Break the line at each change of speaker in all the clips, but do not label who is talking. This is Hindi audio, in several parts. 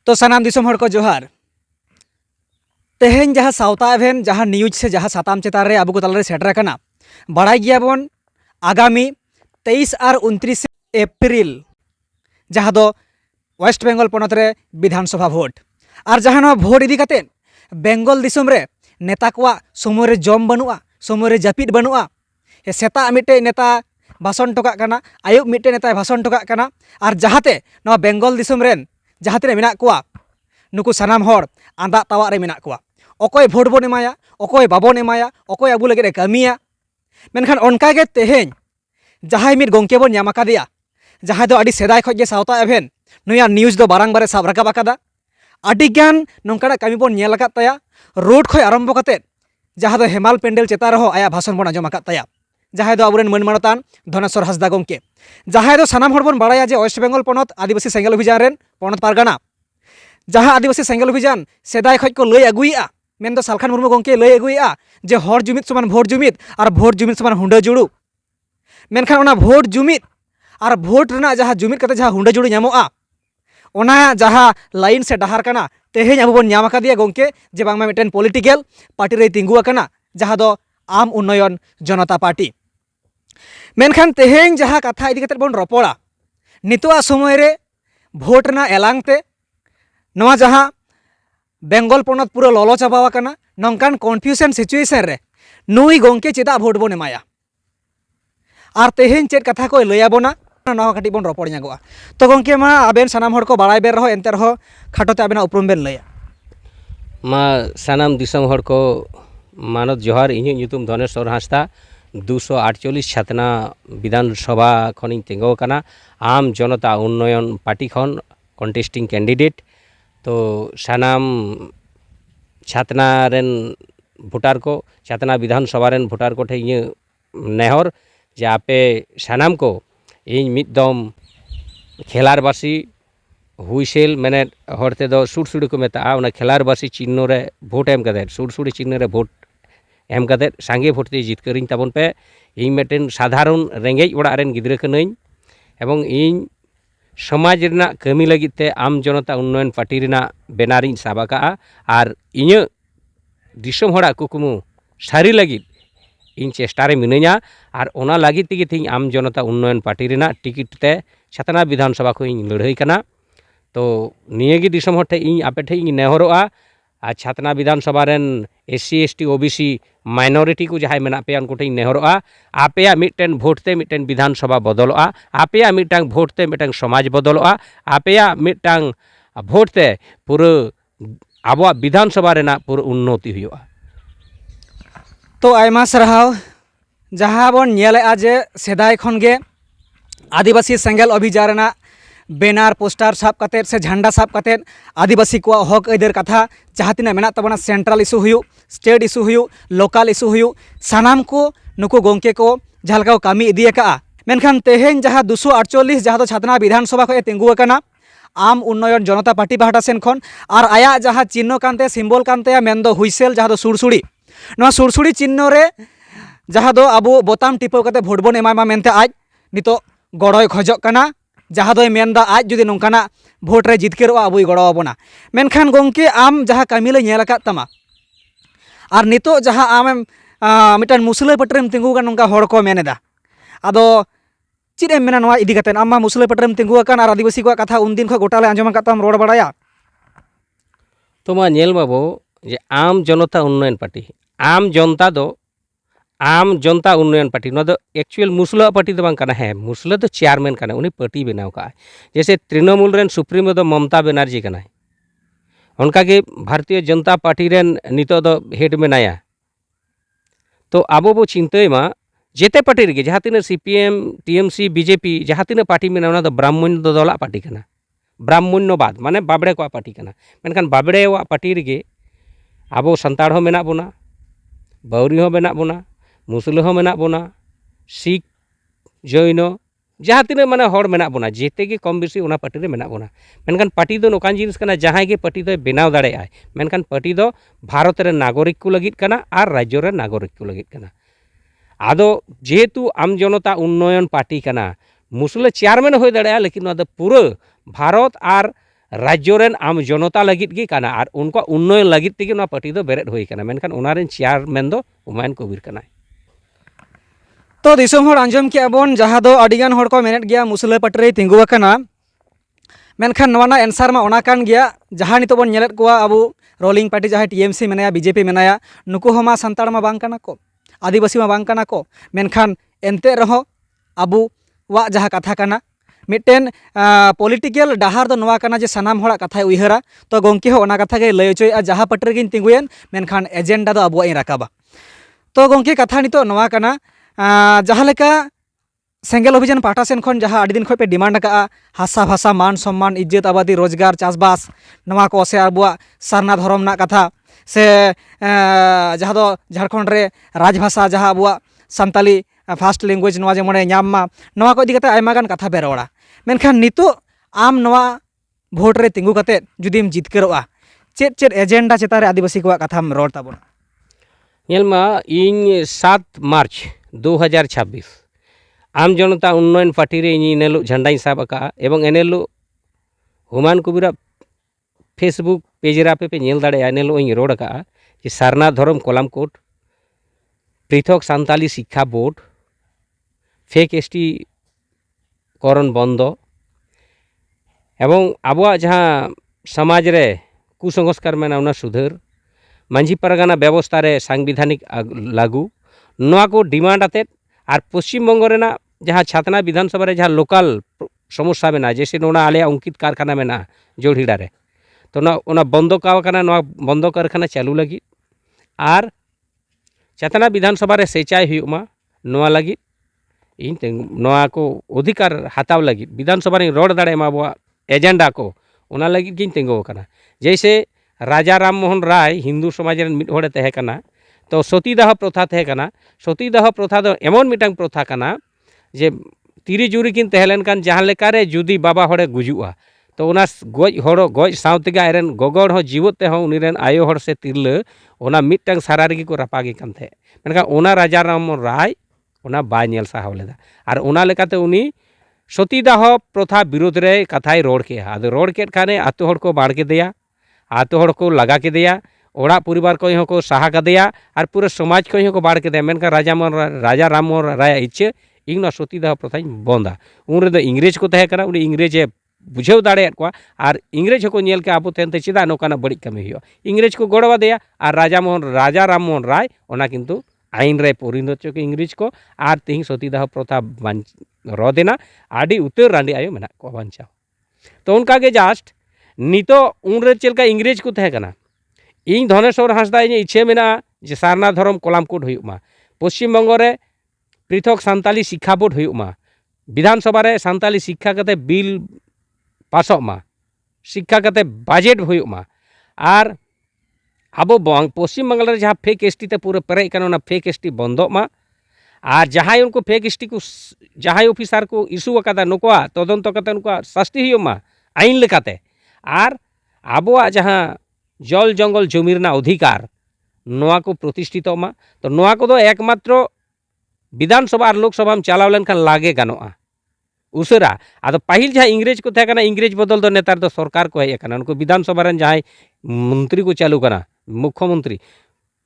तो सानाम दिसोम हड़ को जोहार तेहें जहाँ सावता एवेन जहाँ न्यूज से जहाँ साताम चेतान रे आबो को तलारे सेटरा कना बाड़ाई गियाबन आगामी 23 और 29 एप्रिल जहाँ दो वेस्ट बेंगल पनत रे विधानसभा भोट और जहाँ भोट इदी काते बेंगल दिसोम रे नेता को समय रे जम बनुआ समय रे जापिद बनुआ सेता मिट्टे नेता भाषण टोका कना आयुब मिट्टे नेता भाषण टोका कना और जहाँते नवा बेंगल दिसोम रेन जहाँते मेना कुआ नुकु सानाम हर आंदा तावा रे मेना कुआ अकोय भोट बन एमाया अकोय बाबन एमाया अकोय आबू लगे कामिया मेनखान ओनकागे तेहें जहां मिट गंके बन नाम आकादिया जहां दो आदि सेदाय खज गे सावता एभेन नुया न्यूज दो बारंग बारे साब राकाब आकादा आदिगान नोंकाना कामी बन नेल आकाद ताया रोड खय आरम्भ काते जहां दो हेमाल पेंडेल चेता रहो आया भाषण बन आजम आकाद ताया जहां दो आबुरेन मन मानतान धनेश्वर हांसदा गंके जहां दो सानाम हर बन बाड़ाया जे वेस्ट बेंगल पनत आदिवासी सेंगेल अभियान रेन पनत पारगाना जहां आदिवासी सेंगेल अभियान सेदाय खज को लय अगुइया मेन दो सालखान मुर्मू गंके लय अगुइया जे हर जुमिद समान भोट जुमिद और भोट जुमिद समान हुंडा जुड़ू मेनखान ओना भोट जुमिद और भोट रेना जहां जुमिद कते जहां हुंडा जुड़ू नामोआ ओना जहां लाइन से डहार कना तेहें आबो बन नाम आकादिया गंके जे बांगमा मिटेन पॉलिटिकल पार्टी रे तिंगु आकना जहां दो आम उन्नयन जनता पार्टी मेनखान तेहें जहां कथा इदी कते बन रपड़ा नितोआ समय रे भोट रेना एलांगते नवा जहां बेंगल पनत पूरा ललो चाबावा कना नंकान कन्फ्यूजन सिचुएशन रे नुई गंके चेदा भोट बन एमाया और तेहें चेद कथा को लयाबोना नवा काटी बन रपड़ नागोआ तो गंके मा आबेन सानाम हर को बाड़ाय बेन रहो एनते रहो खाटोते आबेना उपरुम बेन लया
मा सानाम दिसम हर को मानत जोहार इᱧ ᱧᱩᱛᱩᱢ धनेश्वर हांसदा 248 छातना विधानसभा खनिñ तेंगो काना आम जनता उन्नयन पार्टी खन कन्टेस्टिंग कैंडिडेट तो सानाम छातना रेन भोटार को छातना विधानसभा रेन भोटार को ठे नेहर जे आपे सानाम को इन मिदम खेलारबासी हुईसेल मैंने हरते दो सुड़सुड़ी को मेता उना खेलारबासी चिन्ह रे भोट एम कदे सुड़सुड़ी चिन्ह रे भोट एम कदे सांगे भोटते जितकरिñ ताबन पे इन मेटेन साधारण रेंगेज ओड़ा रेन गिद्रा कनाñ एवं इन समाज रेना कामी लगित ते आम जनता उन्नयन पार्टी रेना बेनारिñ साबाका और इñ दिसम हड़ा कुकुमु सारी लगित इन चेष्टा रे मिनाña और ओना लगित तेगे तेñ आम जनता उन्नयन पार्टी रेना टिकिट ते छातना विधानसभा को इन लड़ाई कना तो नियेगी दिसम हर ठे इन आपे ठे इन नेहरोआ और छातना विधानसभा रेन SC ST OBC माइनॉरिटी को जहां मेना पे उनको ठे नेहरोआ आपेया मिटन भोटते मिटन विधानसभा बदलोआ आपेया मिटांग भोटते मिटांग समाज बदलोआ आपेया मिटांग भोटते पूरा आबो विधानसभा रेना पूरा उन्नति हुआ
तो आयमा सरहाव जहां बन नेलेआ जे सेदाय खनगे आदिवासी सेंगेल अभियान रेना बेनार पोस्टार साब काते से झंडा साब काते आदिवासी को हक अदर कथा जहाँ तीना मेना तबना सेंट्रल इशू हुयु स्टेट इशू हुयु लोकल इशू हुयु सानाम को नुकु गंके को जहाँ को कामी इदी का मेनखान तेहें जहाँ 248 जहाँ तो छातना विधानसभा को तिंगु अकाना आम उन्नयन जनता पार्टी पाहटा सेन खन और आया जहाँ चिन्ह कानते सिम्बल कानते मेन दो हुईसेल जहाँ दो सुड़सुड़ी नवा सुड़सुड़ी चिन्ह रे जहाँ दो आबो बोताम टिपाव काते भोट बन एमामा मेनते आज नितो गड़ोय खजक काना जहाँ दो मेनदा आज जुदी नोंकाना भोट रे जितकेरोआ आबोय गड़ोआबोना मेनखान गंके आम जहाँ कामी ले नेल आकाद तमा और नितो जहाँ आमेम मिटान मुसला पटरेम तिंगु कान नोंका हड़ को मेनेदा आदो चिद एम मेना नोआ इदी कातेन आम मा मुसला पटरेम तिंगु आकान और आदिवासी को कथा उन दिन खो गोटाले आंजम आकाद ताम रोड बाड़ाया
तो मा नेल बाबो जे आम जनता उन्नयन पार्टी आम जनता दो आम जनता उन्नयन पार्टी दो एक्चुअल मुसला पार्टी दो बांग है मुसला तो चेयरमैन काना उनी पार्टी बनाव का जैसे तृणमूल रेन सुप्रीमो दो ममता बनर्जी काना उनका के भारतीय जनता पार्टी रेन नितो दो हेड मेनाया तो आबो बो चिंतायमा जेते पार्टी रे जहाँ तीन CPM TMC BJP जहाँ तीन पार्टी मेना उना दो ब्राह्मण दो दला पार्टी काना ब्राह्मण्यवाद माने बाबड़े को पार्टी काना मेनखान बाबड़े वा पार्टी रे आबो संताड़ हो मेना बोना बाउरी हो मेना बोना मुसला हो मेना बोना सिख जैन जहाँ तीन माने हड़ मेना बोना जेते के कम बेसी उना पार्टी रे मेना बोना मेनखान पार्टी दो नोकान जिनिस काना जहाँ के पार्टी दो बेनाव दाड़ेआय मेनखान पार्टी दो भारत रे नागरिक को लगित काना और राज्य रे नागरिक को लगित काना आदो जेहेतु आम जनता उन्नयन पार्टी काना मुसला चेयरमैन हो दाड़ेआ लेकिन पूरा भारत और राज्य रेन आम जनता लगित गे काना और उनका उन्नयन लगित तेगे ना पार्टी दो बेरेद हुई काना मेनखान उनारेन चेयरमैन दो हुमायून कबीर काना।
तो दिसोम हर आंजम के अबन जहाँ दो अडिगान हर को मेनेट गया मुसले पटरे तिंगु अकना मेनखान नवाना एंसार मा ओना कान गया जहाँ नितो बन नेलेत कोआ अबु रोलिंग पार्टी जहाँ टीएमसी मेनाया बीजेपी मेनाया नुकु हमा संताड़ मा बांग काना को आदिवासी मा बांग काना को मेनखान एनते रहो अबु वा जहाँ कथा काना मिट्टेन पॉलिटिकल डाहार दो नवा काना जे सनाम होड़ा कथा उइहरा तो गोंके हो ओना कथा गे लय चोय जहाँ पटरे गिन तिंगुयन मेनखान एजेंडा दो अबुआ इन राकाबा तो गोंके कथा नितो नवा काना जहाँ लेका सेंगेल अभियान पाटा सेन खन जहाँ आदि दिन खो पे डिमांड का हासा भाषा मान सम्मान इज्जत आबादी रोजगार चाषबास नवा को से अबुआ सारना धर्म ना कथा से जहाँ दो झारखंड रे राजभाषा जहाँ अबुआ सानताली फास्ट लैंग्वेज नवा जेमने नाम मा नवा को इदी कते आयमा गान कथा बेरोड़ा मेनखान नितो आम नवा भोट रे तिंगु कते जुदीम जितकरोआ चेत चेत एजेंडा चेतारे आदिवासी को कथाम रोड ताबोना
नेलमा इन 7 मार्च 2026 आम जनता उन्नयन पार्टी रे इन एनेलो झंडाई साब का एवं एनेलो हुमायून कबीर फेसबुक पेज रे पे नेल दाड़े एनेलो इन रोड का कि सारना धर्म कलम कोड पृथक सानताली शिक्षा बोर्ड फेक एसटी करण बंद एवं आबुआ जहाँ समाज रे कुसंस्कार मेना उना सुधार मांझी पारगाना व्यवस्था रे सांविधानिक लागू नवा को डिमांड आते और पश्चिम बंग रेना जहाँ छातना विधानसभा रे जहाँ लोकल समस्या में जैसे नोना आले अंकित कारखाना में जोड़ीड़ा रे तो ना बंद का बंद कारखाना चालू लगी और छातना विधानसभा रे सेचाई हुयुमा नवा लगी इन नवा को अधिकार हताव लगी विधानसभा रे रोड दाड़े माबुआ एजेंडा को ओना लगी गिन तेंगो कना जैसे राजा राम मोहन राय हिंदू समाज रे मिड होड़े तहे कना तो सतीदाह प्रथा तहे कना सतीदाह प्रथा दो एमन मिटांग प्रथा कना जे तिरी जुरी किन तहलेन कान जहाँ लेकारे जुदी बाबा होड़े गुजुआ तो उना गज होड़ो गज सावते गा एरन गोगोड़ हो जीवत ते हो उनीरेन आयो होड़ से तिरले ओना मिटांग सारा रेगी को रपागी कान थे मेनका ओना राजा राम मोहन राय ओना बाय नेल साहाव लेदा और ओना लेकाते उनी सतीदाह प्रथा विरोध रे कथाय रोड के आदो रोड के खाने आतो होड़ को बाढ़ के दिया आतो होड़ को लगा के दिया ओड़ा परिवार को साहा कदेया और पूरे समाज को बाढ़ के मेनका राजा राम मोहन राय इच्छे इन सतीदाह प्रथा बंदा उन रे इंग्रेज को तहे कना उनी इंग्रेजे बुझेव दाड़ेयात को और इंग्रेज को नेल के आबो तेनते चेदा नोकाना बड़ी कमी हुआ इंग्रेज को गड़वा दिया और राजा राम मोहन राय ओना किंतु आईन रे परिणत के इंग्रेज को और तेहिं सतीदाह प्रथा रदेना आदि उतर रांडी आयो मेना को बांचाव तो उनका के जस्ट नितो उन रे चेलका इंग्रेज को तहे कना इन धनेश्वर हांसदा इन इच्छे मेना जे सारना धर्म कलाम कोड हुयुमा पश्चिम बंग रे पृथक सानताली शिक्षा बोर्ड हुयुमा विधानसभा रे सानताली शिक्षा कते बिल पासोमा शिक्षा कते बजेट हुयुमा और अब पश्चिम बंगाल रे जहाँ फेक एसटी ते पूरे पेरे काना फेक एसटी बंदोमा और जहाँ उनको फेक एसटी को जहाँ ऑफिसर को इशू अकादा नुकुआ तदंत कते नुकुआ शास्ति हुयुमा आईन लेकाते और आबोआ जहाँ जल जंगल जमी रना अधिकार नवा को प्रतिष्ठित मा तो नवा को एकमात्र विधानसभा और लोकसभा में चलाव लेनखान लागे गानोआ उसरा आदो पाहिल जहाँ इंग्रेज को थे कना इंग्रेज बदल दो नेतार दो सरकार को हेज कना उनको विधानसभा रन जहाँ मंत्री को चालू कना मुख्यमंत्री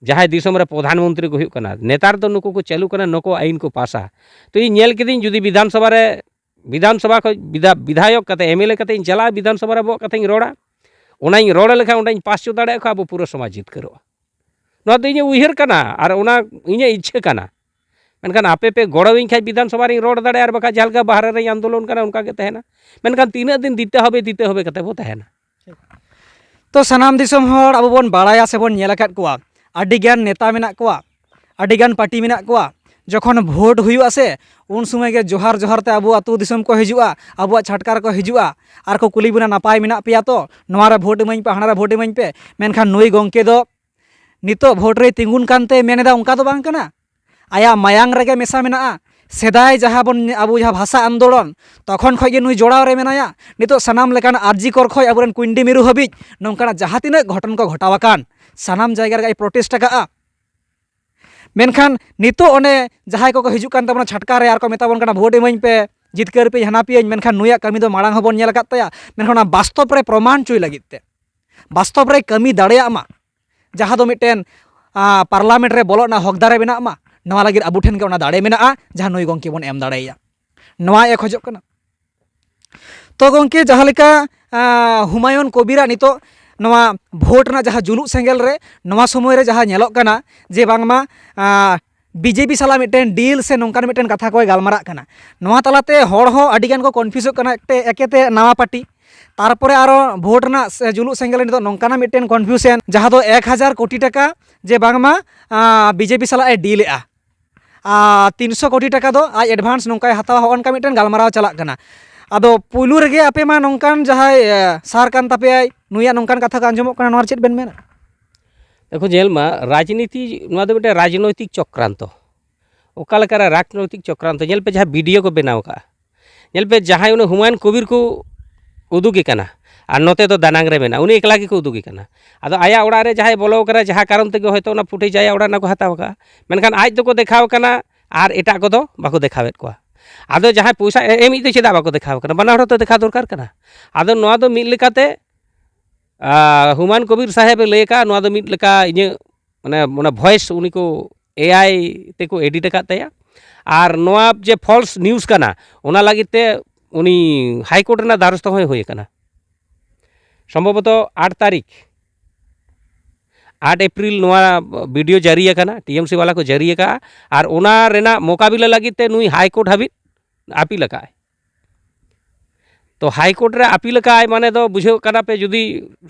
जहाँ दिसम रे प्रधानमंत्री को हुयुग कना नेतार दो नुको को चालू कना नुको आईन को पासा तो इन नेल केदिन जुदी विधानसभा को विधायक कते एमएलए कते चला विधानसभा रे बो कते रोड़ा ओनाई रोड़ लेखा ओनाई पास चो दाड़े को अब पूरा समाज जितकरोआ नोआ दो इने उइहर कना और ओना इने इच्छा कना मेनखान आपे पे गड़ोविन खाय विधानसभा रे रोड़ दाड़े और बका जहालका बाहर रे आंदोलन कना उनका के तहेना मेनखान तीना दिन दीते होबे कते बो तहेना
तो सनाम दिसम हर अब बन बाड़ाया से बन नेल आकाद कोआ आडिगान नेता मेना कोआ आडिगान पार्टी मेना कोआ जखन भोट हुआ से उन समय के जोहार जोहार ते अब आतु दिसम को हिजुआ अब छाटकार को हिजुआ और को कुली बुना नापाय मेना पिया तो नोरा भोट इमाኝ पे हाना भोट इमाኝ पे मेनखान नुई गोंके दो नितो भोट रे तिंगुन कानते मेनेदा उनका दो बांग कना आया मायांग रेगे मेसा मेना सेदाय जहाँ बन अब जहाँ भाषा आंदोलन तखन खय गे नुई जोड़ाव रे मेनाया नितो सनाम लेकान आरजी कर खय अबरन कुंडी मिरु हबी नोंकाना जहाँ तिना घटन को घटावाकान सनाम जायगा रे प्रोटेस्ट का मेनखान नितो ओने जहाँ को हिजुग कान तबना छटका रे आर को मेताबन कना भोट इमाኝ पे जितकार पे हना पे मेनखान नुया कमी दो माड़ांग हबन नेल आकाद ताया मेनखान बास्तव रे प्रमाण चुई लगित ते बास्तव रे कमी दाड़ेया मा जहाँ दो मिटेन पार्लामेंट रे बोलोना हकदारे बेना मा नवा लगित आबु ठेन के ओना दाड़े मेना जहाँ नुई गंके बन एम दाड़ेया नवा ए खोजोग कना। तो गंके जहाँ लेका हुमायून कबीरा नितो नवा भोट ना जहाँ जुलुक सेंगेल रे नवा समय रे जहाँ नेलोग कना जे बांगमा बीजेपी साला मिटेन डील से नोंकान मिटेन कथा को गालमारा कना नवा तलाते हर हो अडिगान को कन्फ्यूजोग कना एकेते नवा पार्टी तारपरे आरो भोट ना जुलुक सेंगेल नितो नोंकाना मिटेन कन्फ्यूजन जहाँ दो 1000 कोटी टाका जे बांगमा बीजेपी साला ए डील 300 कोटी टाका दो आज एडवांस नोंकाय हतावा होनका मिटेन गालमाराव चलाक कना आदो पुलू रेगे आपे मा नोंकान जहाँ सार कान तापेय नुया नोंकान कथा को आंजमोग कना नोर चेद बेन मेना।
देखो जेल मा राजनीति नोआ दो मिटे राजनैतिक चक्रांत ओका लेकारा राजनैतिक चक्रांत जेल पे जहाँ वीडियो को बनाव का जेल पे जहाँ उन्हें हुमायून कबीर को उदुगे कना और नोते तो दानांग रे मेना उन्हें एकला को उदुगे कना आदो आया ओड़ा रे जहाँ बोलो करा जहाँ कारण तेगे होयतो ना फुटेज आया ओड़ा ना को हताव का मेनखान आज दो को देखाव कना और एटा को दो बाको देखावेत को आदो जहाँ पैसा एम तो चेदा बाको देखाव कना बना हड़ तो देखा दरकार कना आदो नोआ दो मिद लेकाते हुमायून कबीर साहेब लेका नोआ दो मिद लेका इने माने भॉइस उनी को एआई ते को एडिट आकाद ताया और नोआ जे फॉल्स न्यूज़ कना ओना लागित ते उनी हाईकोर्ट ना द्वारस्थ होय कना सम्भवतः 8 तारीख 8 अप्रैल नोआ वीडियो जारी आकाना टीएमसी वाला को जारी आका और ओना रेना मोकाबिला लागित ते नुई हाईकोर्ट हाबित अपील आकाय तो हाईकोर्ट रे अपील आकाय माने दो बुझो कना पे जुदी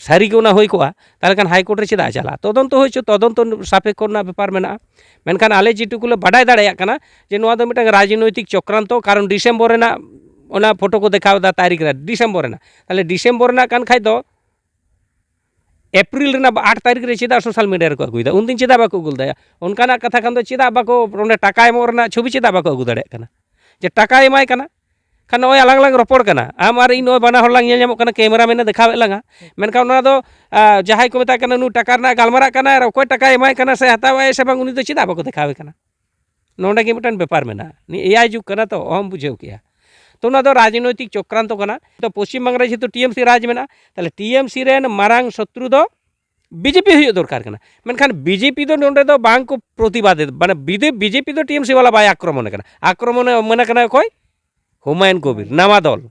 सारी के ओना होय कोआ ताले खान हाईकोर्ट रे चेदा चला तदंत होयचो तदंत सापेक्ष ना बेपार मेना मेनखान आले जेटुकुले बाडाय दाड़ाया कना जे नोआ दो मिटांग राजनैतिक चक्रांत कारण डिसेम्बर रेना ओना फोटो को देखावदा तारीख रे डिसेम्बर रेना ताले डिसेम्बर रेना कान खाय दो एप्रिल रेना 8 तारीख रे चेदा सोशल मीडिया रे को अगुइदा उन दिन चेदा बाको अगुल दाया उनकाना कथा खान दो चेदा बाको ओंडे टाका एमो रेना छवि चेदा बाको अगु दाड़े कना जे टाका एमाय कना खान नय अलग अलग रपड़ कना आम और इन बाना हर लांग नेल कना कैमरा मैंने देखावे लांगा मेनका ओना दो जहां को मेता कना नु टाका ना गालमारा कना और कोई टाका एमाय कना से हतावाय से बांग उनी दो चेदा बाको देखावे कना नोंडे के मिटन बेपार मेना नि एआई जुग कना तो अहम बुझेव किया तो ना दो राजनैतिक चक्रांत कना तो पश्चिम बंगाल जेतु टीएमसी राज मेना ताले टीएमसी रेन मारांग शत्रु दो बीजेपी हुई दरकार कना मेनखान बीजेपी दो नोंडे दो बांग को प्रतिबाद माने बीजेपी दो टीएमसी वाला बाय आक्रमण कना आक्रमण मने कना कोई हुमायून कबीर नवा दल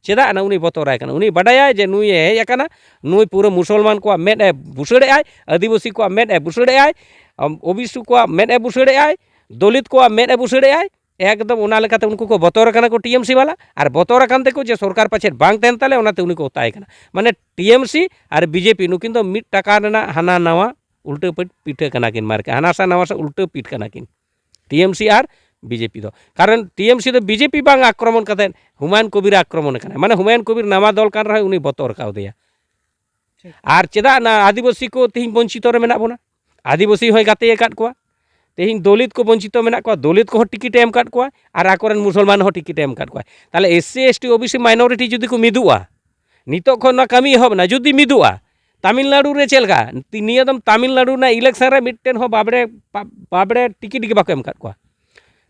चेदा ना उनी बतराय कना उनी बाडाया जे नुई हेज आकाना नुई पूरा मुसलमान को मेद ए बुसड़े आय आदिवासी को मेद ए बुसड़े आय ओबीसी को मेद ए बुसड़े आय दलित को मेद ए बुसड़े आय एकदम ओना लेकाते उनको को बतर कना को टीएमसी वाला और बतर कान तेको जे सरकार पाछे बांग तेन ताले ओनाते उनी को ताय कना माने टीएमसी और बीजेपी नुकिन दो मिड टाका रेना हाना नवा उल्टे पीठे कना किन मार के हाना सा नवा से उल्टे पीठ कना किन टीएमसी और बीजेपी दो कारण टीएमसी दो बीजेपी बांग आक्रमण कते हुमायून कबीर आक्रमण कना माने हुमायून कबीर नवा दल कान रहे उनी बतर काउदेया और चेदा ना आदिवासी को तिहिं वंचित रे मेना बोना आदिवासी होय गाते एकाद कोआ तेहिं दलित को वंचित मेना को दलित को टिकिट एम काट को और आकोरेन मुसलमान हो टिकिट एम काट को ताले एससी एसटी ओबीसी माइनॉरिटी जुदी को मिदुआ नितो खन कमी एहब ना जुदी मिदुआ तमिलनाडु रे चेलका निया दम तमिलनाडु ना इलेक्शन रे मिटटेन हो बाबड़े टिकिट के बाको एम काट को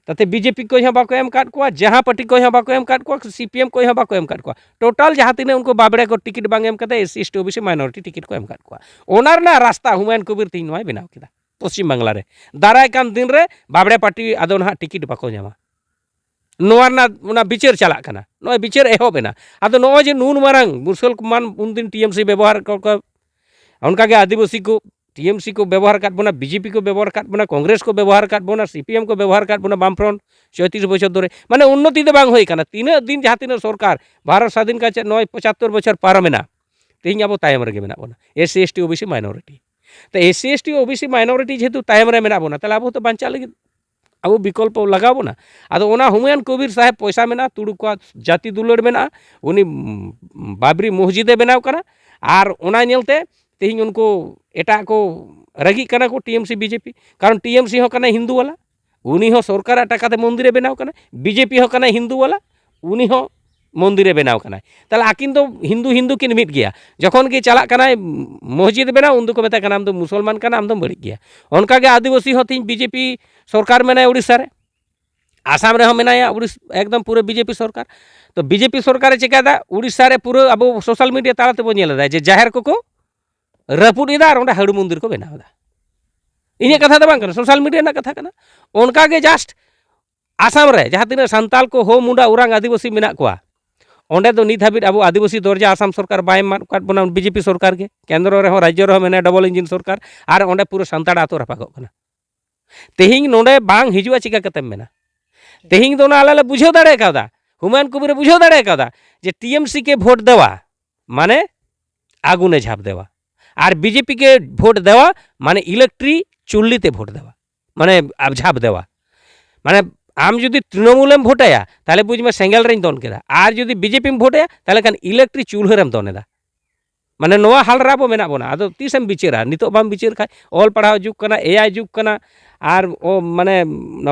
ताते बीजेपी को यहाँ बाको एम काट को जहाँ पार्टी को यहाँ बाको एम काट को सीपीएम को यहाँ बाको एम काट को टोटल जहाँ तीन उनको बाबड़े को टिकिट बांग एम कते SC ST OBC minority ticket को एम काट को ओनार ना रास्ता हुमायून कबीर तीन नोय बनाव केदा पश्चिम बांगला रे दाराय कान दिन रे बाबड़े पार्टी आदो ना टिकिट बाको जामा नोआ ना ओना बिचार चला कना नोय बिचार एहोबेना आदो नोय जे नुन मारांग मुसलमान उन दिन टीएमसी व्यवहार को उनका के आदिवासी को टीएमसी को व्यवहार काट बोना बीजेपी को व्यवहार काट बोना कांग्रेस को व्यवहार काट बोना सीपीएम को व्यवहार काट बोना बामफ्रंट 34 बछर धरे माने उन्नति दो बांग होय कना तीन दिन जहाँ तीन सरकार भारत स्वाधीन का 75 बछर पारमेना तेहिं अब तायम रेगे मेना बोना एससी एसटी ओबीसी माइनॉरिटी तो एससी एसटी ओबीसी माइनॉरिटी जेहेतु तायम रे मेना बोना ताले अब तो बांचा लगे अब विकल्प लगाव बोना आदो ओना हुमायून कबीर साहेब पैसा मेना तुड़ू को जाति दुलड़ मेना उनी बाबरी मस्जिदे बनाव कना और ओना नेलते तेहिं उनको एटा को रगी कना को टीएमसी बीजेपी कारण टीएमसी हो कना हिंदू वाला उनी हो सरकार टाकाते मंदिरे बनाव कना बीजेपी हो कना हिंदू वाला उनी हो मंदिरे बनाव कना ताले आकिन तो हिंदू हिंदू किन मिट गया जखन के चला कना मस्जिद बनाव उन को मेता कना आम तो मुसलमान कना आम तो बड़ी गया उनका के आदिवासी हो तीन बीजेपी सरकार मेना उड़ीसा रे आसाम रे मेनाया एकदम पूरे बीजेपी सरकार तो बीजेपी सरकार चिकादा उड़ीसा रे पूरे अब सोशल मीडिया तालाते बो नेलदा जे जाहेर को रापुद इदा और हाड़ू मंदिर को बनावदा इन कथा तो बांग सोशल मीडिया ना कथा कना उनका के जस्ट आसाम रे जहाँ तीन सान्ताल को हो मुंडा उरांग आदिवासी मेना कोआ ओंडे तो नित हाबिट अब आदिवासी दर्जा आसाम सरकार बाय मान काट बना बीजेपी सरकार के केंद्र रे हो राज्य रे हो मेना डबल इंजिन सरकार और ओंडे पूरे सान्ताड़ आतो रापागो कना तेहिंग नोंडे बांग हिजुआ चिका कतेम मेना तेहिंग दो ना आले बुझाव दाड़े कादा हुमायून कबीर बुझाव दाड़े कादा जे टीएमसी के भोट देवा माने आगुने झाप देवा और बीजेपी के भोट देवा माने इलेक्ट्री चुल्लीते भोट देवा माने अब झाप देवा माने आम जुदी तृणमूलेम भोटाया ताहले बुझ में सेंगेल रेन दन केदा और जुदी बीजेपी में भोटाया ताहले खान इलेक्ट्री चूल्हेरेम दनेदा माने नोआ हालरा बो मेना बोना आदो तीसेम बिचेरा नितो बाम बिचेर खाय ऑल पढ़ाव जुग कना एआई जुग कना और ओ माने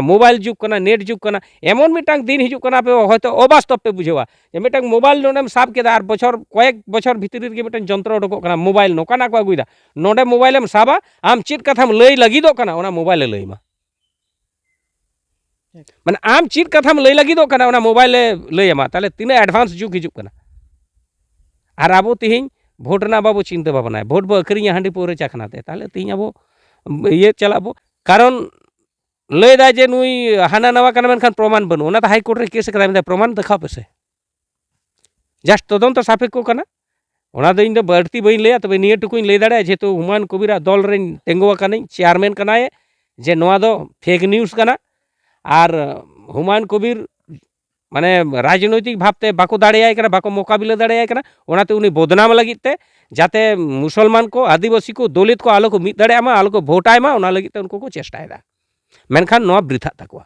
मोबाइल जुग कना नेट जुग कना एमन मिटांग दिन हिजुग कना पे होयतो अबास्तव पे बुझेवा जे मिटांग मोबाइल नोडेम साब केदा और बछर कयेक बछर भितरी रे मिटांग जंत्र उडुकोग कना मोबाइल नोकाना को अगुइदा नोडे मोबाइलेम साबा आम चेद कथाम लई लगिदो कना ओना मोबाइल लईमा माने आम चेद कथाम लई लगिदो कना ओना मोबाइल लईमा ताले तीना एडवांस जुग हिजुग कना और आबो तिहिं भोट ना बाबू चिंता भावना भोट बो अक्रिया हांडी पौरे चाखनाते ताहले तिहिं आबो ये चलाबो कारण लैदा जे नुई हाना नवा कना मेनखान प्रमाण बनु ओना तो हाईकोर्ट रे केस कदा प्रमाण देखाव पेसे जस्ट तदंत सापेक्ष कना ओना दो इन दो बाड़ती बई लैया तबे निये टुकुኝ लई दाड़े जेहेतु हुमायून कबीरा दल रे तेंगुआ कनाई चेयरमैन कनाए जे नवा दो फेक न्यूज कना और हुमायून कबीर माने राजनैतिक भावते बाको दाड़ेयाय कना बाको मोकाबिला दाड़ेयाय कना ओनाते उनी बदनाम लगिते जाते मुसलमान को आदिवासी को दलित को आलो को मिद दाड़ेयामा आलो को भोटायमा ओना लगिते उनको को चेष्टायदा मेनखान नोआ बृथा ताकोआ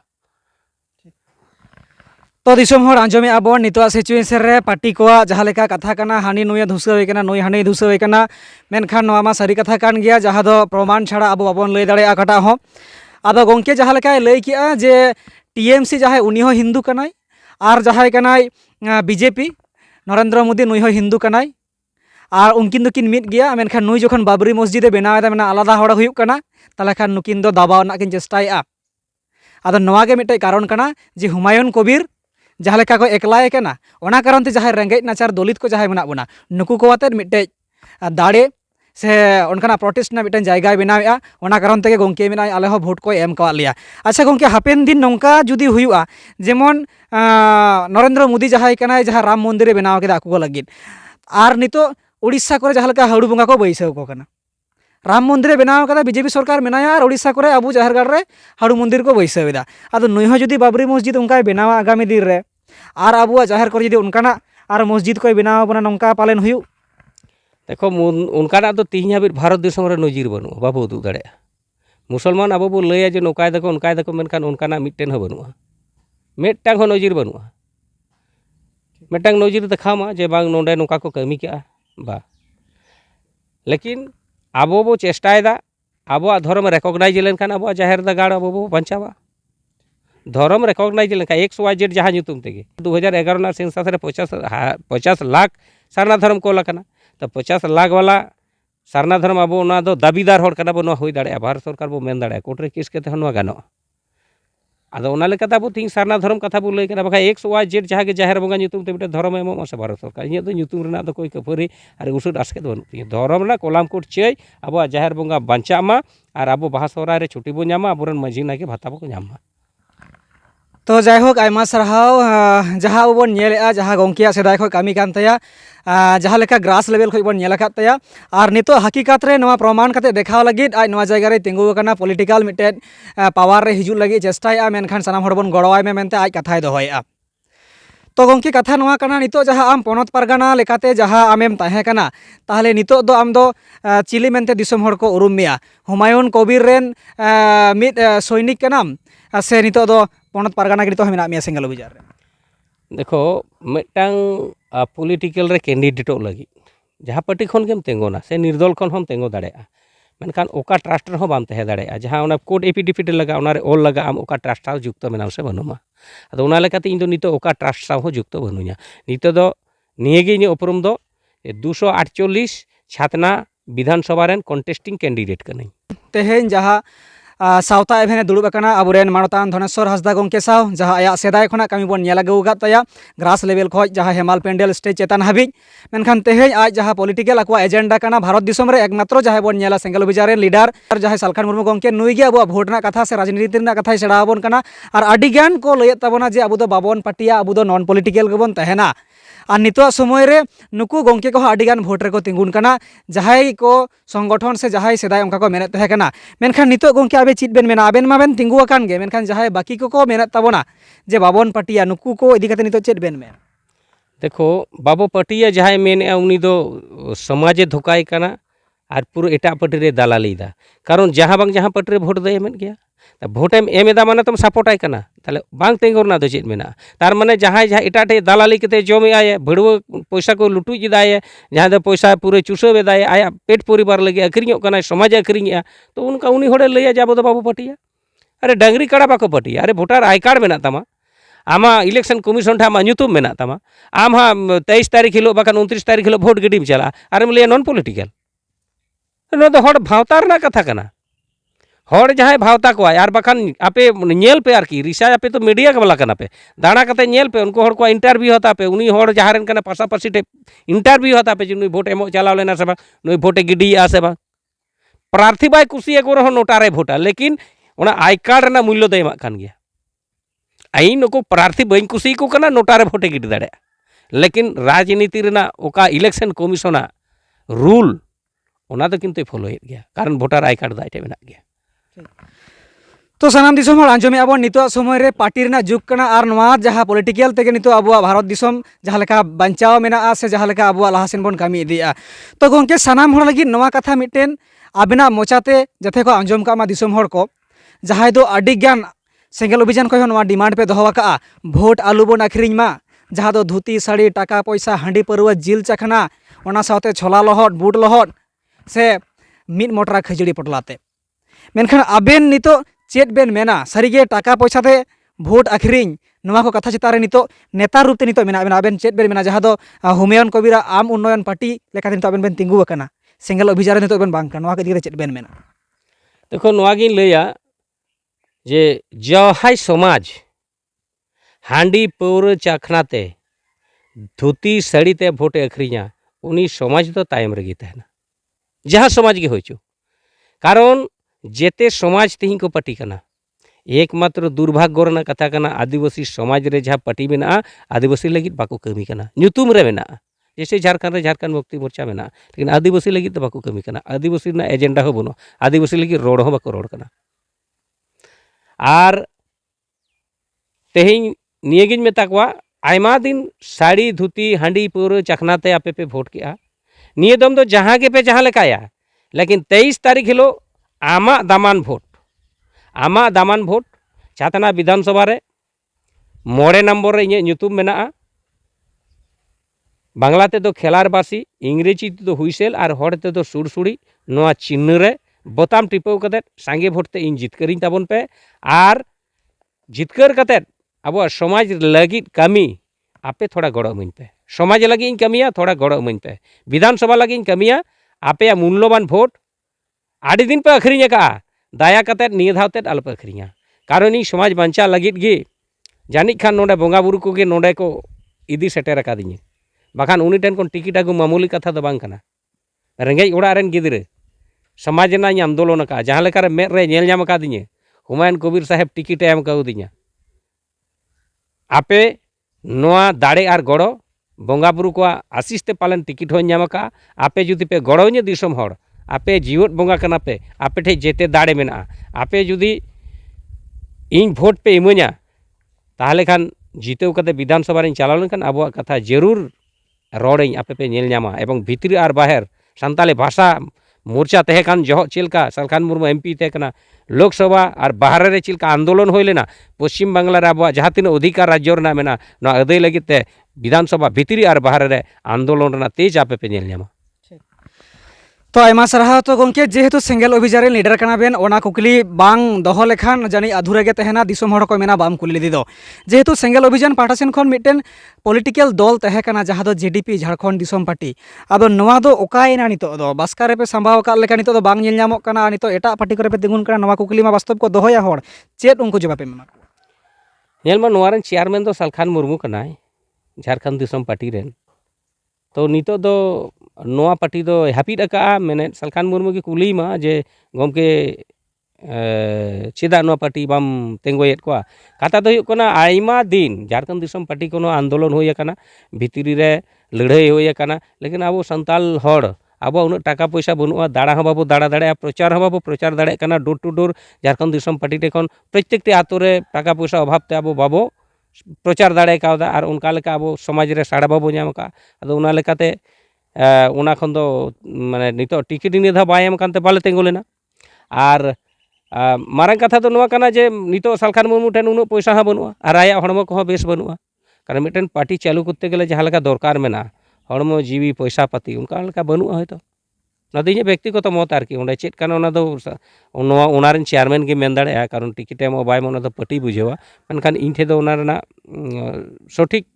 तो दिसोम हर आंजमे आबोन नितोआ सिचुएशन रे पार्टी को जहाँ लेका कथा कना हानि नुया धुसावे कना नुई हानि धुसावे कना मेनखान नोआ मा सारी कथा कान गया जहाँ दो प्रमाण छाड़ा अब बाबन लई दाड़ेया काटा हो आदो गोंके जहाँ लेका लई किया जे टीएमसी जहाँ उनी हो हिंदू कनाय और जहाँ कनाय बीजेपी नरेंद्र मोदी नुई हो हिंदू कनाय और उनकिन दो किन मिद गया मेनखान नुई जखन बाबरी मस्जिदे बनावेदा मेना आलादा हड़ हुयुग कना ताले खान नुकिन दो दाबाव ना किन चेष्टायेगा आदो नोआ गे मिदटे कारण कना जे हुमायून कबीर जहाँ लेका को एकलाय कना ओना कारण ते जहाँ रेंगेज नाचार दलित को जहाँ मेना बोना नुकु को आते मिदटे दाड़े से उनका प्रोटेस्ट ना मिदटे जायगा बनावेगा ओना कारण तेगे गोंके मेना आले हो भोट को एम कवा लिया अच्छा गोंके हापेन दिन नोंका जुदी हुयुआ जेमन नरेंद्र मोदी जहाँ कनाय जहाँ राम मंदिर बनाव केदा आकु लगिद और नितो उड़ीसा को जहाँ लेका हाड़ू बंगा को बैसाव को कना राम मंदिर बनाव कदा बीजेपी सरकार मेनाया और उड़ीसा को अबू जाहेरगढ़ रे हाड़ू मंदिर को बैसावेदा आदो नुई हो जुदी बाबरी मस्जिद उनका बनावा आगामी दिन रे और अबुआ जाहेर को जुदी उनकाना और मस्जिद को बनाव बना नोंका पालन हुयु
देखो उनकाना तो तीन हाबिट भारत देशम रे नजिर बनु बाबू उदुग दाड़ेया मुसलमान अब बो लैया जे नोकाय दको मेनखान उनकाना मिदटेन हो बनुआ मिदटांग हो नजिर बनुआ मिदटांग नजिर देखामा जे बांग नोंडे नोका को कामी केआ बा लेकिन आबो बो चेष्टायेदा आबो धर्म रेकगनाइज लेनखान आबो जाहेर दा गाड़ आबो बो बंचावा धर्म रेकगनाइज लेनखान XYZ जहाँ ᱧᱩᱛᱩᱢ तेगे 2011 ना सेंसस रे 50 लाख सारना धर्म को लकना तो 50 लाख वाला सारना धर्म आबो ना दो दाबीदार हर कना बो नो होई दाड़े भारत सरकार बो मेन दाड़े कोर्ट रे केस केते हनवा गानो आदो ओना लेका आबो तीन सारना धर्म कथा बो लई कना बखा XYZ जहाँ के जाहेर बंगा ᱧᱩᱛᱩᱢ ते बिटे धर्म एमो से भारत सरकार इन दो ᱧᱩᱛᱩᱢ रेना दो कोई कफरी और उसुद आसके दो धर्म ना कोलाम कोट चय आबो जाहेर बंगा बांचा मा और आबो बाहा सोहराय रे छुट्टी बो ᱧᱟᱢᱟ आबोरन मांझी नाके भाता बो ᱧᱟᱢᱟ
तो जायहोक आयमा सारहाव जहाँ अब बन नेलेआ जहाँ गोंकिया सेदाय खो कामी कान तया जहाँ लेका ग्रास लेवल खो बन नेल आकाद तया और नितो हकीकत रे नवा प्रमाण काते देखाव लगिद आज नवा जायगा रे तिंगु कना पॉलिटिकल मिटे पावर रे हिजुग लगी चेष्टाया मेनखान सनाम हड़ बन गड़वाय मे मेनते आज कथाय दोहयआ तो गोंकी कथा नवा कना नितो जहाँ आम पोनत परगना लेकाते जहाँ आमेम ताहे कना ताहले नितो दो आम दो चिली मेनते दिसोम हड़ को उरुम मिया हुमायून कबीर रेन मिद सैनिक कनाम से नितो दो पोनत परगना के तो मेना मिया सिंगल विजार रे
देखो मिदटांग पॉलिटिकल रे कैंडिडेटो लगी जहाँ पार्टी खन गेम तेंगोना से निर्दल खन हम तेंगो दाड़ेया मेनखान ओका ट्रास्ट हो बाम तहे दाड़ेया जहाँ ओना कोड एफिडेविट लगा ओना रे ऑल लगा आम ओका ट्रास्ट साव जुक्त मेनाव से बनुमा आदो ओना लेकाते इन दो नितो ओका ट्रास्ट साव हो जुक्त बनुया नितो दो नियेगे इन उपरुम दो 248 छातना विधानसभा रेन कॉन्टेस्टिंग कैंडिडेट कनाई
तेहेन जहाँ सावता एभेने दुड़ुब अकाना आबोरेन मानतान धनेश्वर हांसदा गंके साव जहाँ आया सेदाय खना कमी बन नेल आगु आकाद ताया ग्रास लेवल खज जहाँ हेमाल पेंडेल स्टेज चेतान हाबी मेनखान तेहेज आज जहाँ पॉलिटिकल आकवा एजेंडा कना भारत दिसम रे एकमात्र जहाँ बन नेला सेंगल अभियान लीडर जहाँ सालखान मुर्मू गंके नुई गे अब भोट ना कथा से राजनीति रना कथा सेड़ा आबोन कना और आडिगान को लयत ताबोना जे अब बाबन पार्टिया अब नॉन पॉलिटिकल गेबन तहेना और नितो समय रे नुकु गंके को आडिगान भोट रे को तिंगुन कना जहाँ को संगठन से जहाँ सेदाय उनका को मेहनत तहे कना मेनखान नितो गंके आबे चीज बेन मेना आबेन माबेन तिंगु अकान गे मेनखान जहाँ बाकी को मेहनत ताबोना जे बाबन पार्टिया नुकु को इदी कते नितो चेद बेन में
देखो बाबो पार्टिया जहाँ मेने उनी दो समाजे धोकाय कना और पूरा एटा पार्टी रे दालाली दा कारण जहाँ बांग जहाँ पार्टी रे भोट दे एमेन गया भोट एमेदा माने तुम सपोर्टाय कना ताले बांग तेंगोरना दो चेद मेना तार माने जहाँ जहाँ एटा टे दालाली कते जमे आए भड़वा पैसा को लुटू जिदाय जहाँ दो पैसा पूरे चुसो बेदाय आया पेट परिवार लगे अखरियो कना समाज अखरिया तो उनका उनी होड़े लैया जाबो दो बाबू पार्टिया अरे डांगरी काड़ा बाको पार्टिया अरे भोटार आई कार्ड मेना तमा आमा इलेक्शन कमिशन ठा आमा ᱧᱩᱛᱩᱢ मेना तमा आम हाँ 23 तारीख हिलो बाकान 29 तारीख हिलो भोट गिडीम चला आरम लिया नॉन पॉलिटिकल नो दो हड़ भावता रना कथा कना हड़ जहाँ भावता को आर बाखान आपे नेल पे आरकी रिसार्च आपे तो मीडिया के वाला कना पे दाना कते नेल पे उनको हड़ को इंटरव्यू होता पे उनी हड़ जहाँ रेन कना पासापासी टे इंटरव्यू होता पे नुई भोट एमो चलाव लेना से बा नुई भोटे गिडी आ से बा प्रार्थी बाय कुसी को रहो नोटारे भोटा लेकिन ओना आई कार्ड रना मूल्य दे एमा कान गया आई नुको प्रार्थी बई कुसी को कना नोटारे भोटे गिडी दाड़े लेकिन राजनीति रना ओका इलेक्शन कमिशना रूल ओना तो किंतु फॉलो गया कारण भोटार आई कार्ड दाइटे मेना गया
तो सानाम दिसम हर आंजमे अब नितो समय रे पार्टी रना जुग कना आर नवा जहाँ पॉलिटिकल तेगे नितो अब भारत दिसम जहाँ लेका बंचाव मेना से जहाँ लेका अब लाहासेन बन कामी इदिया तो गंके सानाम हर लगी नवा कथा मिटेन आबिना मोचाते जथे को आंजम का मा दिसम हर को जहाँ दो आडिगान सेंगल अभियान को नवा डिमांड पे दोहो का भोट आलू बन आखरिኝ मा जहाँ दो धुती साड़ी टाका पैसा हांडी परवा जिल चखना ओना साथे छोला लहट बूट लहट से मिट मोटरा खजड़ी पटलाते मेनखान आबेन नितो चेद बेन मेना सारीगे टाका पैसा ते भोट आखरिኝ नवा को कथा चितारे नितो नेता रूप ते नितो मेना आबेन चेद बेन मेना जहाँ दो हुमायून कबीरा आम उन्नयन पार्टी लेका नितो आबेन बेन तिंगु अकाना सेंगल अभियान नितो बेन बांग नवा के दिगे चेद बेन मेना
देखो नवा गिन लैया जे जहाय समाज हांडी पौर चाखनाते धुती साड़ी ते भोट आखरिñा उनी समाज तो तायम रेगी तहना जहाँ समाज के होचो कारण जेते समाज तेही को पार्टी कना एकमात्र दुर्भाग्य रना कथा कना आदिवासी समाज रे जहाँ पार्टी मेना आदिवासी लगी बाको कमी कना ᱧᱩᱛᱩᱢ रे मेना जैसे झारखंड रे झारखंड मुक्ति मोर्चा मेना लेकिन आदिवासी लगी तो बाको कमी कना आदिवासी ना एजेंडा हो बनो आदिवासी लगी रोड हो बाको रोड कना आर तेहिं नियगिन मेता को आयमा दिन साड़ी धुती हांडी पौर चखनाते आपे पे भोट किया निये दम दो जहाँ के पे जहाँ लेकाया लेकिन 23 तारीख हिलो आमा दामान भोट चातना विधानसभा रे 9 नंबर रे इᱧ ᱧᱩᱛᱩᱢ मेना बांग्ला ते दो खेलार बासी इंग्रेजी ते दो हुइसेल और हड़ ते दो सुड़सुड़ी नोआ चिन्ह रे बोताम टिपाव कते सांगे भोट ते इन जितकरिኝ ताबन पे और जितकर कते अब समाज लगी कमी आपे थोड़ा गड़ो इमाñ पे समाज लगी इन कमिया थोड़ा गड़ो इमाñ पे विधानसभा लगी इन कमिया आपे मूल्यवान भोट आड़ी दिन पे आखरिኝ का दाया कते निये धावते आल पे आखरिñा कारण इन समाज बांचा लगी गे जानी खान नोडे बोंगा बुरु को गे नोडे को इदी सेटेर कादिña बाखान उनी टेन कोन टिकिट आगु मामूली कथा दो बांग कना रेंगेज ओड़ा रेन गिदरे समाज ना आंदोलन का जहाँ लेका रे मेद रे नेल ᱧᱟᱢ कादिña हुमायून कबीर साहेब टिकिट एम काउदिña आपे नोआ दाड़े और गड़ो बोंगा बुरु को आशीष ते पालन टिकिट हो ᱧᱟᱢ का आपे जुदी पे गड़ोña दिसम हड़ आपे जीवत बोंगा कना पे आपे ठे जेते दाड़े मेना आपे जुदी इन भोट पे इमाña ताहले खान जीतेव कते विधानसभा रे चलाव लेनखान अब कथा जरूर रोड़ें आपे पे नेल ᱧᱟᱢᱟ एवं भितरी और बाहर सानताली भाषा मोर्चा तहे कान जह चेलका सालखान मुर्मू एमपी तहे कना लोकसभा और बाहर रे चिलका आंदोलन होय लेना पश्चिम बांग्ला रे अब जहाँ तीन अधिकार राज्य रना मेना ना अदय लगी ते विधानसभा भितरी और बाहर रे आंदोलन रना तेज आपे पे नेल ᱧᱟᱢᱟ
तो आयमा सारहाव तो गंके जेहेतु सेंगेल अभियान रे लीडर कना बेन ओना कुकली बांग दोहो लेखान जानी अधूरा गे तहेना दिसोम हड़ को मेना बाम कुली लेदी दो जेहेतु सेंगेल अभियान पाटा सेन खन मिटन पॉलिटिकल दल तहे कना जहां दो जेडीपी झारखंड दिसोम पार्टी आदो नवा दो ओकायना नितो दो बास्का रे पे संभाव का लेका नितो दो बांग नेल ᱧᱟᱢᱚᱜ कना नितो एटा पार्टी करे पे तिंगुन कना नवा कुकली मा वास्तव को दोहोया हड़ चेत उनको जवाब पे मेमा
नेल मा नोवा रेन चेयरमैन दो सालखान मुर्मू कनाय झारखंड दिसोम पार्टी रेन तो नितो दो नोआ पार्टी दो हापिद अका मेने सालखान मुर्मू की कुली मा जे गमके चेदा नोआ पार्टी बाम तेंगोयेत को कथा दो हुयुग कना आयमा दिन झारखंड दिसोम पार्टी कोनो आंदोलन हुई अकाना भितरी रे लड़ाई हुई अकाना लेकिन अब संताल हड़ अब उन टाका पैसा बनुआ दाड़ा हूँ बाबू दाड़ा दाड़े प्रचार हूँ बाबू प्रचार दाड़े कना door to door Jharkhand Disom party टेखन प्रत्येकटी आतो रे टाका पैसा अभाव ते अब बाबो प्रचार दाड़े कावदा और उनका लेका अब समाज रे साड़ा बाबो ᱧᱟᱢ का अदो उना लेकाते उना खन दो माने नितो टिकिट नि धा बाय एम कानते बाले तेंगो लेना और मारांग कथा दो नोआ कना जे नितो सालखान मुर्मू ठेन उनो पैसा हा बनुआ और आया हड़मो को बेस बनुआ कारण मिटन पार्टी चालू करते गेले जहां लेका दरकार मेना हड़मो जीवी पैसा पाती उनका लेका बनुआ होयतो ना दो व्यक्तिगत मत आरकी उंडे चेत काना उना दो नोआ उना रेन चेयरमैन के मेन दाड़े कारण टिकिट एम बाय उना दो पार्टी बुझेवा मेनखान इन ठे दो उना रेना सठिक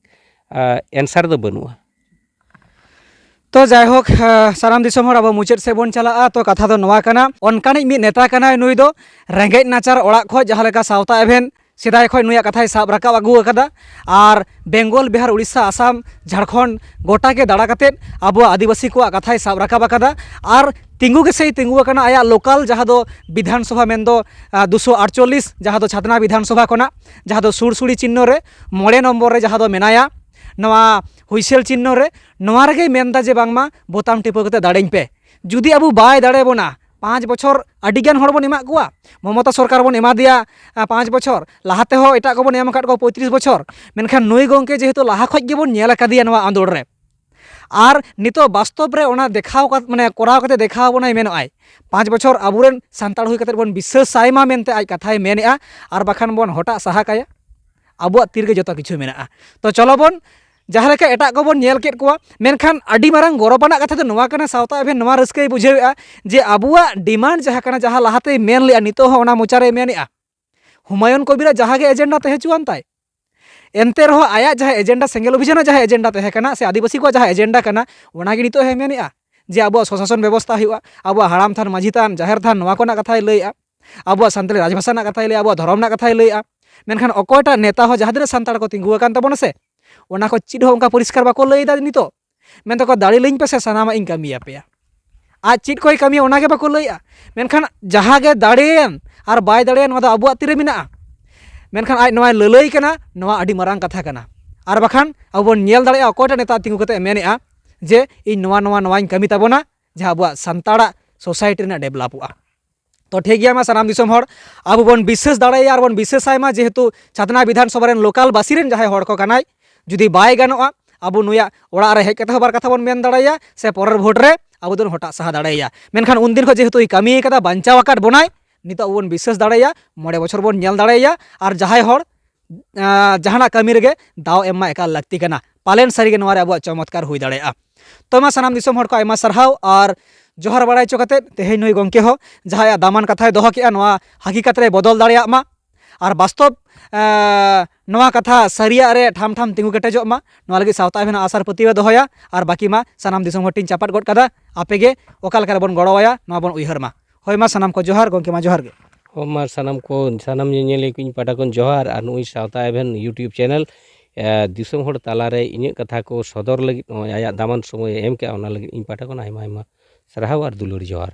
एंसार दो बनुआ
तो जायहोक साराम दिसोम हड़ अब मुचाद से बन चला तो कथा दो नवा कना अनकानिज मी नेता कना नुई दो रेंगेज नाचार ओड़ा खो जहां लेका सावता एभेन सेदाय खो नुया कथाय साब राकाब आगु अकदा और बेंगल बिहार उड़ीसा आसाम झारखंड गोटा के दाड़ा कते अब आदिवासी को कथाय साब राकाब अकदा और तिंगु के से तिंगु अकना आया लोकल जहां दो विधानसभा मेन दो 248 जहां दो छातना विधानसभा कोना जहां दो सुरसुड़ी चिन्ह रे 9 नंबर रे जहां दो मेनाया नवा हुइसेल चिन्ह रे नवा रेगे मेनदा जे बांगमा बोताम टिपो कते दाड़ेñ पे जुदी अबु बाय दाड़े बोना 5 बछर अडिगान हड़ बन एमा कुआ ममता सरकार बन एमा दिया 5 बछर लाहाते हो एटा को बन एम काट को 35 बछर मेनखान नुई गंके जेहेतु लाहा खज गेबन नेल आकादिया नवा आंदोलन रे और नितो वास्तव रे ओना देखाव माने कोराव कते देखाव बनाय मेनआय 5 बछर अबुरेन सांताड़ हुई कते बन विश्वास सायमा मेनते आज कथाय मेनआ और बाखान बन हटा साहा काया अबुआ तीरगे जतो किछु मेनआ तो चलो बन जहाँ लेका एटा को बन नेल केट कोआ मेनखान अडी मारांग गौरवाना कथा दो नवा कना सावता एभेन नवा रस्कई बुझेआ जे अबुआ डिमांड जहाँ कना जहाँ लाहाते मेन लेआ नितो हो ओना मोचारे मेनआ हुमायून कबिरा जहाँ गे एजेंडा तहेचुआन ताय एनते रहो आया जहाँ एजेंडा सेंगेल अभियान जहाँ एजेंडा तहे कना से आदिवासी को जहाँ एजेंडा कना ओना गे नितो हे मेनआ जे अबुआ स्वशासन व्यवस्था हुआ अबुआ हाड़ाम थान माझी थान जाहेर थान नवा कोना कथाय लैआ अबुआ सान्ताली राजभाषा ना कथाय लैआ अबुआ धर्म ना कथाय लैआ मेनखान अकयटा नेता हो जहाँ दिन सान्ताड़ को तिंगु आकान ताबोना से ओना को चिड हो उनका परिष्कार बाको लैदा नितो मेन तो को दाड़ी लैñ पे से सनामा इन कमिया पे आज चिड कोई कमिया ओना के बाको लैआ मेनखान जहाँ गे दाड़ेन और बाय दाड़ेन नवा अबुआ तीरे मेना मेनखान आज नवा ललई कना नवा अडी मारांग कथा कना और बखान अब नेल दाड़ेया अकयटा नेता तिंगु कते मेनआ जे इन नवा नवा नवाइन कमी ताबोना जहाँ अबुआ सान्ताड़ा सोसाइटी रेना डेभलपआ तो ठीक गया सानाम दिसोम हड़ अब बन विशेष दाड़ाया और बन विशेष आयमा जेहेतु छातना विधानसभा रेन लोकल बासी रेन जहां हड़ को कनाय जुदी बाय गानोआ अब नुया ओड़ा रे हेज कते बार कथा बन मेन दाड़ाया से परेर भोट रे अब दोन हटा साहा दाड़ाया मेनखान उन दिन को जेहेतु कमी कदा बांचाव आकाद बनाय नितो बन विशेष दाड़ाया 9 बछर बन नेल दाड़ाया और जहां हड़ जहाना कमी रेगे दाव एमा एकाल लागती कना पालेन सारीगे नवा रे अब चमत्कार हुई दाड़ाया तो मा सानाम दिसोम हड़ को आयमा सरहाव और जोहर बड़ाई चोकते तेहे नुई गंके हो जहाँ दामान कथाय दोहो केआ नवा हकीकत रे बदल दाड़ेया मा और वास्तव नवा कथा सरिया रे ठाम ठाम तिंगु केटेजो मा नवा लगी सावता भेना आसार पतिवे दोहोया और बाकी मा सानाम दिसोम हटिन चापाट गड कदा आपेगे ओकाल करे बन गड़ोया नवा बन उइहर मा होय मा सानाम को जोहार गंके मा जोहार गे
हो मा सानाम को सानाम ñeñele कुñ पाटा कोन जोहार और नुई सावता एभेन यूट्यूब चैनल दिसोम हड़ तालारे इᱧ कथा को सदर लगी आया दामान समय एम के ओना लगी इन पाटा कोन आयमा आयमा सरहाव और दुलुर जोहार।